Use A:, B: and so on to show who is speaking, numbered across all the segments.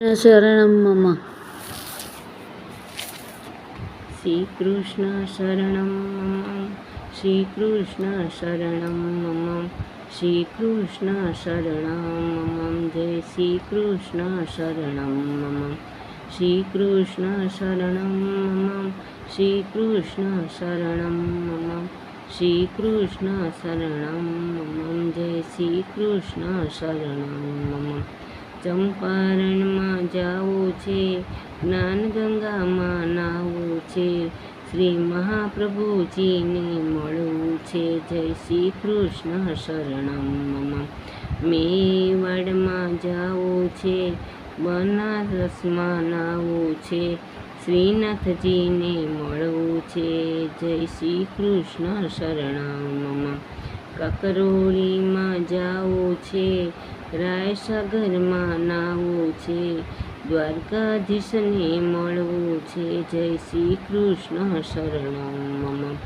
A: શરણમ મમ.
B: શ્રી કૃષ્ણ શરણમ મમ. શ્રી કૃષ્ણ શરણમ મમ. શ્રી કૃષ્ણ શરણમ મમ. જય શ્રી કૃષ્ણ શરણમ મમ. શ્રી કૃષ્ણ શરણમ મમ. શ્રી કૃષ્ણ શરણમ મમ. શ્રી કૃષ્ણ શરણમ મમ. જય શ્રી કૃષ્ણ શરણમ મમ. ચંપારણમાં જાવું છે, જ્ઞાન ગંગામાં નાહવું છે, શ્રી મહાપ્રભુજીને મળવું છે. જય શ્રી કૃષ્ણ શરણમ મમ. મેવાડમાં જાવું છે, બનારસમાં નાહવું છે, શ્રીનાથજીને મળવું છે. જય શ્રી કૃષ્ણ શરણમ મમ. કાકરોલીમાં જાવું છે, રાયસાગરમાં નાહવું છે, દ્વારકાધીશને મળવું છે. જય શ્રી કૃષ્ણ શરણમ મમ.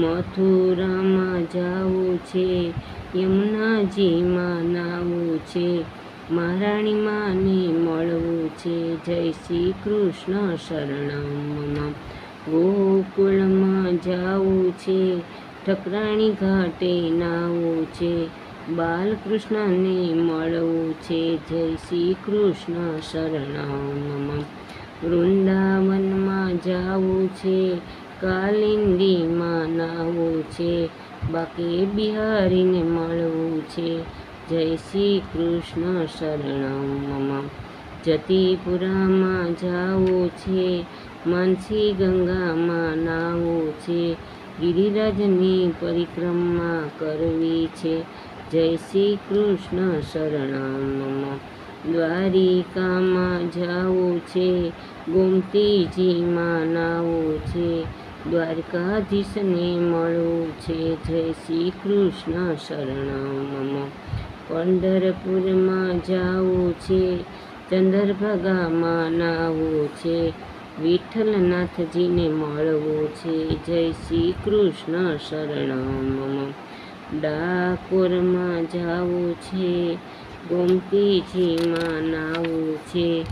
B: મથુરામાં જાવું છે, યમુનાજીમાં નાહવું છે, મહારાણી માને મળવું છે. જય શ્રી કૃષ્ણ શરણમ મમ. ગોકુળમાં જાવું છે, ઠકરાણી ઘાટે નાહવું છે, બાલકૃષ્ણને મળવું છે. જય શ્રી કૃષ્ણ શરણમ મમ. વૃંદાવનમાં જાવું છે, કાલિંદીમાં નાહવું છે, બાકે બિહારીને મળવું છે. જય શ્રી કૃષ્ણ શરણમ મમ. જતીપુરામાં જાવું છે, માનસી ગંગામાં નાહવું છે, ગિરિરાજની પરિક્રમા કરવી છે. જય શ્રી કૃષ્ણ શરણમ મમ. દ્વારિકામાં જાવું છે, ગોમતીજીમાં નાહવું છે, દ્વારકાધીશને મળવું છે. જય શ્રી કૃષ્ણ શરણમ મમ. પંઢરપુરમાં જાવું છે, ચંદ્રભાગામાં નાહવું છે, વિઠ્ઠલનાથજીને મળવું છે. જય શ્રી કૃષ્ણ શરણમ મમ. ડાકોરમાં જાવું છે, ગોમતીજીમાં નાહવું છે,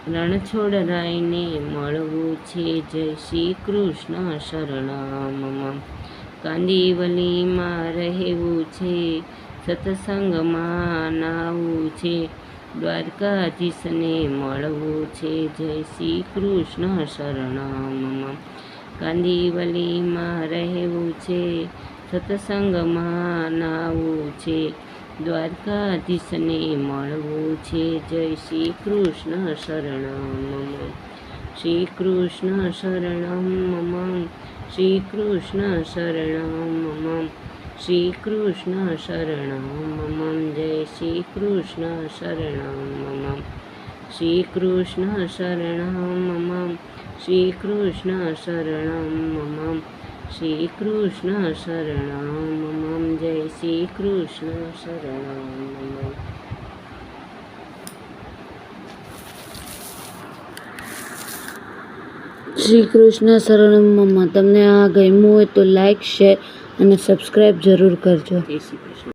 B: રણછોડરાયને મળવું છે. જય શ્રી કૃષ્ણ શરણમ મમ. કાંદિવલીમાં રહેવું છે, સત્સંગમાં નાહવું છે, દ્વારકાધીશને મળવું છે. જય શ્રી કૃષ્ણ શરણમ મમ. કાંદિવલીમાં રહેવું છે, સત્સંગમાં નાહવું છે, દ્વારકાધીશને મળવું છે. જય શ્રી કૃષ્ણ શરણમ મમ. શ્રી કૃષ્ણ શરણમ મમ. શ્રી કૃષ્ણ શરણમ મમ. શ્રી કૃષ્ણ શરણમ મમ. જય શ્રી કૃષ્ણ શરણમ મમ. શ્રી કૃષ્ણ શરણમ મમ. શ્રી કૃષ્ણ શરણમ મમ. શ્રી કૃષ્ણ શરણમ મમ. જય શ્રી કૃષ્ણ શરણમ મમ.
A: શ્રી કૃષ્ણ શરણમ મમ. તમને આ ગમ્યું હોય તો લાઈક, શેર અને સબસ્ક્રાઈબ જરૂર કરજો.
B: જય શ્રી કૃષ્ણ.